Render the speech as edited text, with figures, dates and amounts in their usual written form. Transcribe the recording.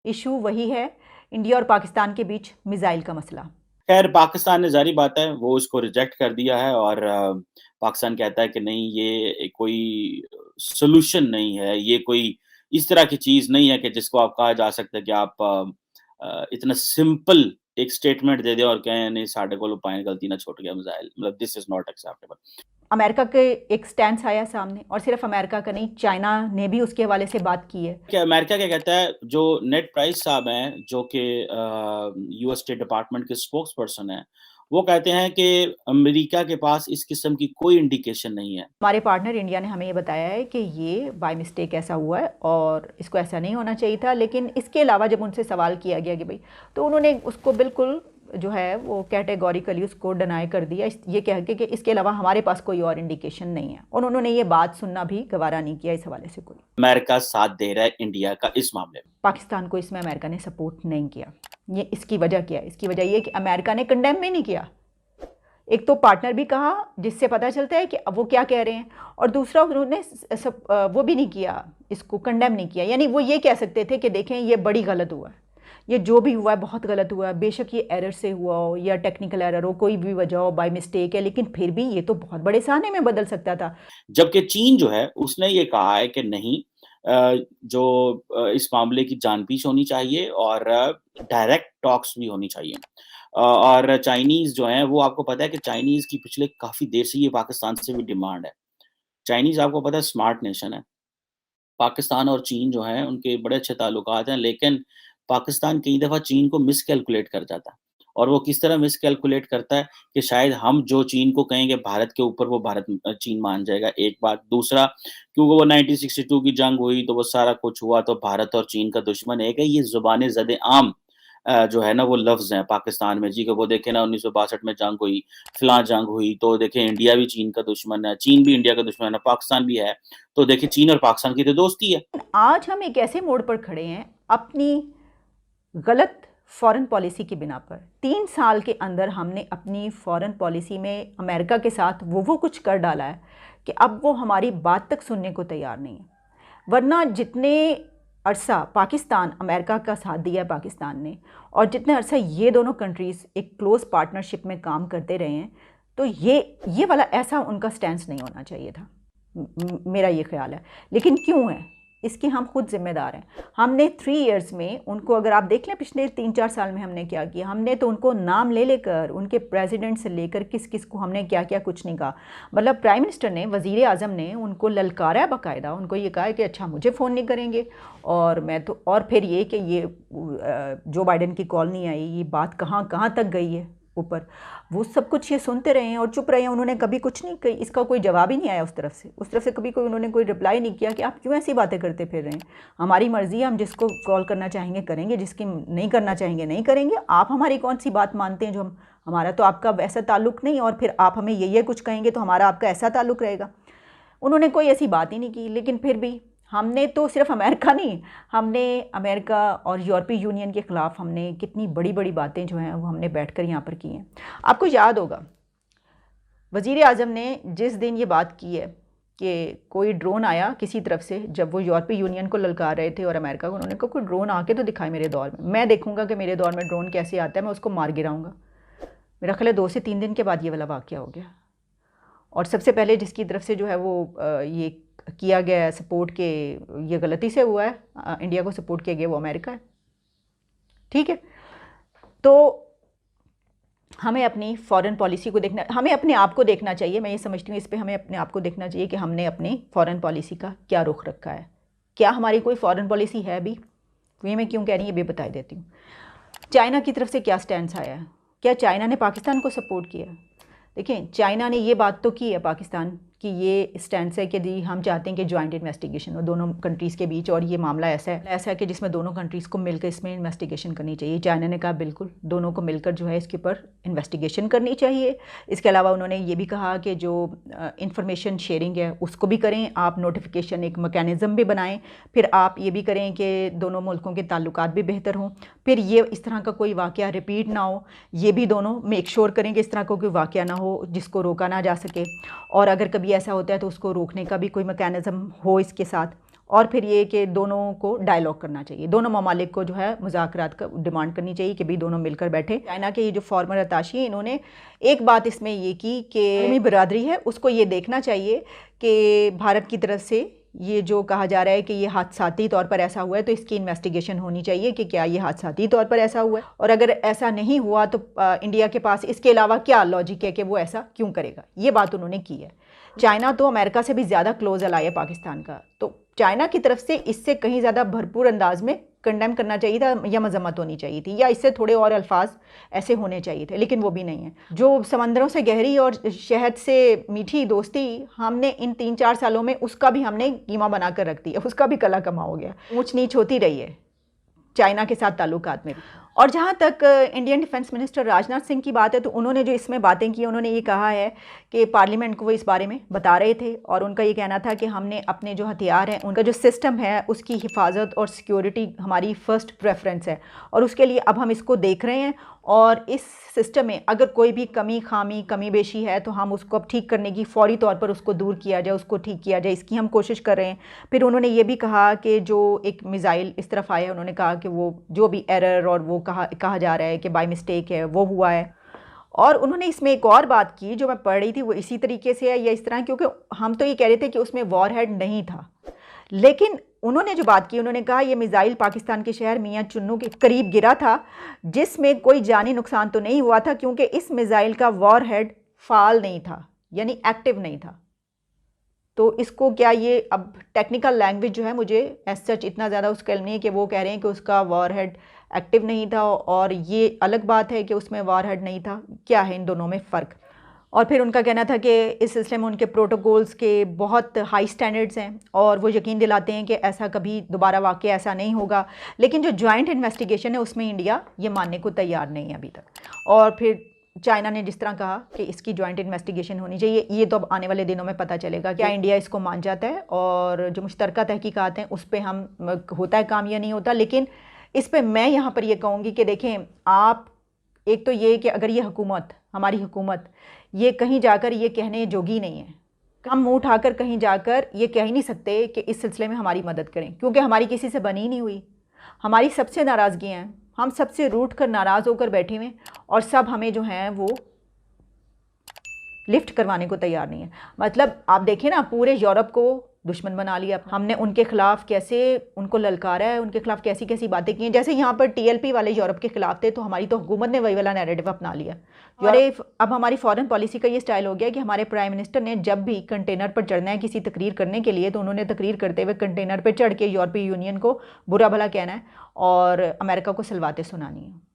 Issue वही है, India और पाकिस्तान के बीच मिसाइल का मसला। खैर पाकिस्तान ने ज़ाहिर बात है वो उसको रिजेक्ट कर दिया है और पाकिस्तान कहता है कि नहीं ये कोई सॉल्यूशन नहीं है, ये कोई इस तरह की चीज़ नहीं है कि जिसको आप कहा जा सकता है कि आप इतना सिंपल एक स्टेटमेंट दे दें और कहें नहीं साडे कोलों पाए गलती ना छुट गया मिसाइल मतलब this is not acceptable. America के एक स्टैंड आया सामने, और सिर्फ अमेरिका का नहीं, चाइना ने भी उसके हवाले से बात की है। क्या अमेरिका क्या कहता है जो नेड प्राइस साहब हैं जो कि यूएस स्टेट डिपार्टमेंट के स्पोक्स पर्सन हैं, वो कहते हैं कि अमेरिका के पास इस किस्म की कोई इंडिकेशन नहीं है। हमारे पार्टनर इंडिया ने हमें ये बताया है कि ये बाय मिस्टेक ऐसा हुआ है और इसको ऐसा नहीं होना चाहिए था, लेकिन इसके अलावा जब उनसे सवाल किया गया कि भाई, तो उन्होंने उसको बिल्कुल जो है वो कैटेगोरिकली उसको डिनाई कर दिया, ये कह के कि इसके अलावा हमारे पास कोई और इंडिकेशन नहीं है, और उन्होंने ये बात सुनना भी गवारा नहीं किया इस हवाले से कोई। अमेरिका साथ दे रहा है इंडिया का इस मामले में। पाकिस्तान को इसमें अमेरिका ने सपोर्ट नहीं किया। ये इसकी वजह क्या है? इसकी वजह ये कि अमेरिका ने कंडेम भी नहीं किया। एक तो पार्टनर भी कहा जिससे पता चलता है कि अब वो क्या कह रहे हैं, और दूसरा उन्होंने वो भी नहीं किया, इसको कंडेम नहीं किया। यानी वो ये कह सकते थे कि देखें ये बड़ी गलत हुआ है, ये जो भी हुआ है बहुत गलत हुआ है, बेशक ये एरर से हुआ हो या टेक्निकल एरर हो, कोई भी वजह हो, बाय मिस्टेक है, लेकिन फिर भी ये तो बहुत बड़े साने में बदल सकता था। जबकि चीन जो है उसने ये कहा है कि नहीं जो इस मामले की जांच होनी चाहिए और डायरेक्ट टॉक्स भी होनी चाहिए। और चाइनीज़ जो हैं वो आपको पता है कि चाइनीज़ की पिछले काफ़ी देर से ये पाकिस्तान से भी डिमांड है। चाइनीज़ आपको पता है स्मार्ट नेशन है। पाकिस्तान और चीन जो हैं उनके बड़े अच्छे ताल्लुकात हैं, लेकिन पाकिस्तान कई दफ़ा चीन को मिसकैलकुलेट कर जाता है। और वो किस तरह मिसकैलकुलेट करता है कि शायद हम जो चीन को कहेंगे भारत के ऊपर वो चीन मान जाएगा, एक बात। दूसरा क्योंकि वो 1962 की जंग हुई तो वो सारा कुछ हुआ तो भारत और चीन का दुश्मन एक है, ये ज़ुबान ज़द-ए-आम जो है ना वो लफ्ज़ हैं पाकिस्तान में जी, कि वो देखें ना 1962 में जंग हुई, फिलहाल जंग हुई, तो देखें इंडिया भी चीन का दुश्मन है, चीन भी इंडिया का दुश्मन है, पाकिस्तान भी है, तो देखिए चीन और पाकिस्तान की तो दोस्ती है। आज हम एक ऐसे मोड़ पर खड़े हैं अपनी गलत फॉरेन पॉलिसी की बिना पर। 3 साल के अंदर हमने अपनी फॉरेन पॉलिसी में अमेरिका के साथ वो कुछ कर डाला है कि अब वो हमारी बात तक सुनने को तैयार नहीं है। वरना जितने अरसा पाकिस्तान अमेरिका का साथ दिया है पाकिस्तान ने, और जितने अरसा ये दोनों कंट्रीज़ एक क्लोज पार्टनरशिप में काम करते रहे हैं, तो ये वाला ऐसा उनका स्टैंस नहीं होना चाहिए था, मेरा ये ख्याल है। लेकिन क्यों है इसके हम खुद जिम्मेदार हैं। हमने 3 इयर्स में उनको, अगर आप देख लें पिछले 3-4 साल में हमने क्या किया, हमने तो उनको नाम ले लेकर उनके प्रेसिडेंट से लेकर किस किस को हमने क्या क्या कुछ नहीं कहा। मतलब प्राइम मिनिस्टर ने, वज़ीर आज़म ने उनको ललकारा है बाकायदा, उनको ये कहा है कि अच्छा मुझे फ़ोन नहीं करेंगे, और मैं तो, और फिर ये कि ये जो बाइडन की कॉल नहीं आई, ये बात कहाँ कहाँ तक गई है ऊपर, वो सब कुछ ये सुनते रहे हैं और चुप रहे हैं। उन्होंने कभी कुछ नहीं कही, इसका कोई जवाब ही नहीं आया उस तरफ से कभी कोई उन्होंने कोई रिप्लाई नहीं किया कि आप क्यों ऐसी बातें करते फिर रहे हैं। हमारी मर्ज़ी है, हम जिसको कॉल करना चाहेंगे करेंगे, जिसकी नहीं करना चाहेंगे नहीं करेंगे। आप हमारी कौन सी बात मानते हैं जो हम, हमारा तो आपका वैसा ताल्लुक़ नहीं, और फिर आप हमें ये कुछ कहेंगे तो हमारा आपका ऐसा ताल्लुक़ रहेगा। उन्होंने कोई ऐसी बात ही नहीं की, लेकिन फिर भी हमने तो सिर्फ अमेरिका नहीं, हमने अमेरिका और यूरोपीय यूनियन के ख़िलाफ़ हमने कितनी बड़ी बड़ी बातें जो हैं वो हमने बैठकर यहाँ पर की हैं। आपको याद होगा वज़ीर आज़म ने जिस दिन ये बात की है कि कोई ड्रोन आया किसी तरफ से, जब वो यूरोपीय यूनियन को ललकार रहे थे और अमेरिका को, उन्होंने कहा कोई ड्रोन आके तो दिखाए मेरे दौर में, मैं देखूँगा कि मेरे दौर में ड्रोन कैसे आता है, मैं उसको मार गिराऊँगा। मेरा ख्याल है 2 से 3 दिन के बाद ये वाला वाक़या हो गया। और सबसे पहले जिसकी तरफ से जो है वो ये किया गया है सपोर्ट के, ये गलती से हुआ है, इंडिया को सपोर्ट किया गया वो अमेरिका है। ठीक है, तो हमें अपनी फॉरेन पॉलिसी को देखना, हमें अपने आप को देखना चाहिए। मैं ये समझती हूँ इस पे हमें अपने आप को देखना चाहिए कि हमने अपनी फॉरेन पॉलिसी का क्या रुख रखा है, क्या हमारी कोई फॉरेन पॉलिसी है भी। ये मैं क्यों कह रही हूँ ये भी बता देती हूँ। चाइना की तरफ से क्या स्टैंड आया है, क्या चाइना ने पाकिस्तान को सपोर्ट किया? देखिए चाइना ने ये बात तो की है पाकिस्तान कि ये स्टैंड है कि जी हम चाहते हैं कि जॉइंट इन्वेस्टिगेशन हो दोनों कंट्रीज़ के बीच, और ये मामला ऐसा है कि जिसमें दोनों कंट्रीज़ को मिलकर इसमें इन्वेस्टिगेशन करनी चाहिए। चाइना ने कहा बिल्कुल दोनों को मिलकर जो है इसके ऊपर इन्वेस्टिगेशन करनी चाहिए। इसके अलावा उन्होंने ये भी कहा कि जो इंफॉर्मेशन शेयरिंग है उसको भी करें, आप नोटिफिकेशन एक मैकेनिज़्म भी बनाएं, फिर आप ये भी करें कि दोनों मुल्कों के ताल्लुकात भी बेहतर हों, फिर ये इस तरह का कोई वाक़या रिपीट ना हो, ये भी दोनों मेक श्योर करें कि इस तरह का कोई वाक़या ना हो जिसको रोका ना जा सके, और अगर कभी ऐसा होता है तो उसको रोकने का भी कोई मैकेनिज़्म हो इसके साथ। और फिर ये कि दोनों को डायलॉग करना चाहिए, दोनों ममालिक को जो है मुज़ाकरात का डिमांड करनी चाहिए कि भाई दोनों मिलकर बैठे। चाइना के ये जो फॉर्मर अताशी हैं, इन्होंने एक बात इसमें ये की कि आलमी बरादरी है उसको ये देखना चाहिए कि भारत की तरफ से ये जो कहा जा रहा है कि ये हादसाती तौर पर ऐसा हुआ है, तो इसकी इन्वेस्टिगेशन होनी चाहिए कि क्या ये हादसाती तौर पर ऐसा हुआ है, और अगर ऐसा नहीं हुआ तो इंडिया के पास इसके अलावा क्या लॉजिक है कि वो ऐसा क्यों करेगा। ये बात उन्होंने की है। चाइना तो अमेरिका से भी ज़्यादा क्लोज अलाई है पाकिस्तान का, तो चाइना की तरफ से इससे कहीं ज़्यादा भरपूर अंदाज में कंडेम करना चाहिए था या मजम्मत होनी चाहिए थी, या इससे थोड़े और अल्फाज ऐसे होने चाहिए थे, लेकिन वो भी नहीं है। जो समंदरों से गहरी और शहद से मीठी दोस्ती हमने इन 3-4 सालों में उसका भी हमने कीमा बना कर रख दिया, उसका भी कला कमा हो गया। ऊंच नीच होती रही है चाइना के साथ ताल्लुकात में। और जहाँ तक Indian defence minister Rajnath Singh की बात है, तो उन्होंने जो इसमें बातें की, उन्होंने ये कहा है कि पार्लियामेंट को वो इस बारे में बता रहे थे, और उनका ये कहना था कि हमने अपने जो हथियार हैं, उनका जो सिस्टम है, उसकी हिफाजत और सिक्योरिटी हमारी फ़र्स्ट प्रेफरेंस है, और उसके लिए अब हम इसको देख रहे हैं, और इस सिस्टम में अगर कोई भी कमी बेशी है तो हम उसको अब ठीक करने की फौरी तौर पर उसको दूर किया जाए, उसको ठीक किया जाए, इसकी हम कोशिश कर रहे हैं। फिर उन्होंने ये भी कहा कि जो एक मिज़ाइल इस तरफ आया है, उन्होंने कहा कि वो जो भी एरर और वो कहा जा रहा है कि बाय मिस्टेक है, वो हुआ है। और उन्होंने इसमें एक और बात की जो मैं पढ़ रही थी, वो इसी तरीके से है या इस तरह, क्योंकि हम तो ये कह रहे थे कि उसमें वॉरहेड नहीं था, लेकिन उन्होंने जो बात की, उन्होंने कहा ये मिज़ाइल पाकिस्तान के शहर मियां चुन्नू के करीब गिरा था, जिसमें कोई जानी नुकसान तो नहीं हुआ था, क्योंकि इस मिज़ाइल का वॉरहेड फाल नहीं था, यानी एक्टिव नहीं था। तो इसको क्या, ये अब टेक्निकल लैंग्वेज जो है, मुझे एज सच इतना ज़्यादा उसका इल्म नहीं है कि वो कह रहे हैं कि उसका वॉरहेड एक्टिव नहीं था, और ये अलग बात है कि उसमें वॉरहेड नहीं था। क्या है इन दोनों में फ़र्क? और फिर उनका कहना था कि इस सिलसिले में उनके प्रोटोकॉल्स के बहुत हाई स्टैंडर्ड्स हैं, और वो यकीन दिलाते हैं कि ऐसा कभी दोबारा वाक़या ऐसा नहीं होगा। लेकिन जो जॉइंट इन्वेस्टिगेशन है उसमें इंडिया ये मानने को तैयार नहीं है अभी तक। और फिर चाइना ने जिस तरह कहा कि इसकी जॉइंट इन्वेस्टिगेशन होनी चाहिए, ये तो अब आने वाले दिनों में पता चलेगा क्या इंडिया इसको मान जाता है, और जो मुश्तरका तहकीकात हैं उस पर हम होता है काम या नहीं होता। लेकिन इस पर मैं यहाँ पर ये कहूँगी कि देखें आप, एक तो ये कि अगर ये हुकूमत, हमारी हुकूमत, ये कहीं जाकर ये कहने जोगी नहीं है, हम मुंह उठाकर कहीं जाकर ये कह ही नहीं सकते कि इस सिलसिले में हमारी मदद करें, क्योंकि हमारी किसी से बनी ही नहीं हुई। हमारी सबसे नाराज़गियाँ हैं, हम सबसे रूठ कर नाराज़ होकर बैठे हुए, और सब हमें जो हैं वो लिफ्ट करवाने को तैयार नहीं है। मतलब आप देखें ना, पूरे यूरोप को दुश्मन बना लिया हमने, उनके खिलाफ कैसे उनको ललकारा है, उनके खिलाफ कैसी कैसी बातें की हैं। जैसे यहाँ पर TLP वाले यूरोप के खिलाफ थे, तो हमारी तो हुकूमत ने वही वाला नैरेटिव अपना लिया। अरे अब हमारी फॉरेन पॉलिसी का ये स्टाइल हो गया कि हमारे प्राइम मिनिस्टर ने जब भी कंटेनर पर चढ़ना है किसी तकरीर करने के लिए, तो उन्होंने तकरीर करते हुए कंटेनर पर चढ़ के यूरोपीय यूनियन को बुरा भला कहना है और अमेरिका को सलवातें सुनानी है।